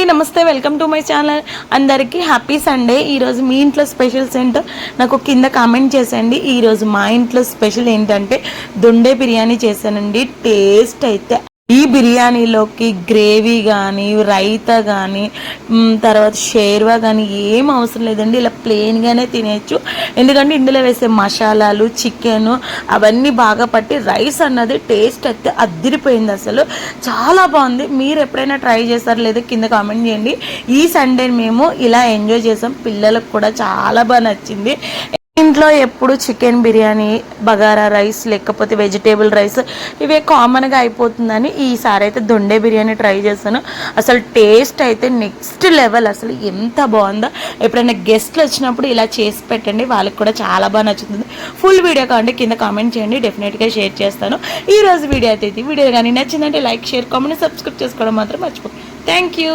నమస్తే, welcome to my channel. అందరికీ happy Sunday. ఈరోజు మీ ఇంట్లో స్పెషల్స్ ఏంటో నాకు కింద కామెంట్ చేసేయండి. ఈరోజు మా ఇంట్లో స్పెషల్ ఏంటంటే దొండే బిర్యానీ చేశానండి. టేస్ట్ అయితే ఈ బిర్యానీలోకి గ్రేవీ కానీ రైతా కానీ తర్వాత షేర్వా కానీ ఏం అవసరం లేదండి. ఇలా ప్లెయిన్గానే తినేయచ్చు. ఎందుకంటే ఇందులో వేసే మసాలాలు చికెన్ అవన్నీ బాగా పట్టి రైస్ అన్నది టేస్ట్ అయితే అద్దిరిపోయింది. అసలు చాలా బాగుంది. మీరు ఎప్పుడైనా ట్రై చేస్తారో లేదో కింద కామెంట్ చేయండి. ఈ సండే మేము ఇలా ఎంజాయ్ చేసాం. పిల్లలకు కూడా చాలా బాగా నచ్చింది. ఇంట్లో ఎప్పుడు చికెన్ బిర్యానీ, బగారా రైస్ లేకపోతే వెజిటేబుల్ రైస్ ఇవే కామన్గా అయిపోతుందని ఈసారి అయితే దొండే బిర్యానీ ట్రై చేశాను. అసలు టేస్ట్ అయితే నెక్స్ట్ లెవెల్. అసలు ఎంత బాగుందో. ఎప్పుడైనా గెస్ట్లు వచ్చినప్పుడు ఇలా చేసి పెట్టండి, వాళ్ళకి కూడా చాలా బాగా నచ్చుతుంది. ఫుల్ వీడియో కావాలంటే కింద కామెంట్ చేయండి, డెఫినెట్గా షేర్ చేస్తాను. ఈరోజు వీడియో అయితే ఇది. వీడియో కానీ నచ్చిందంటే లైక్, షేర్, కామెంట్, సబ్స్క్రైబ్ చేసుకోవడం మాత్రం మర్చిపోండి. Thank you.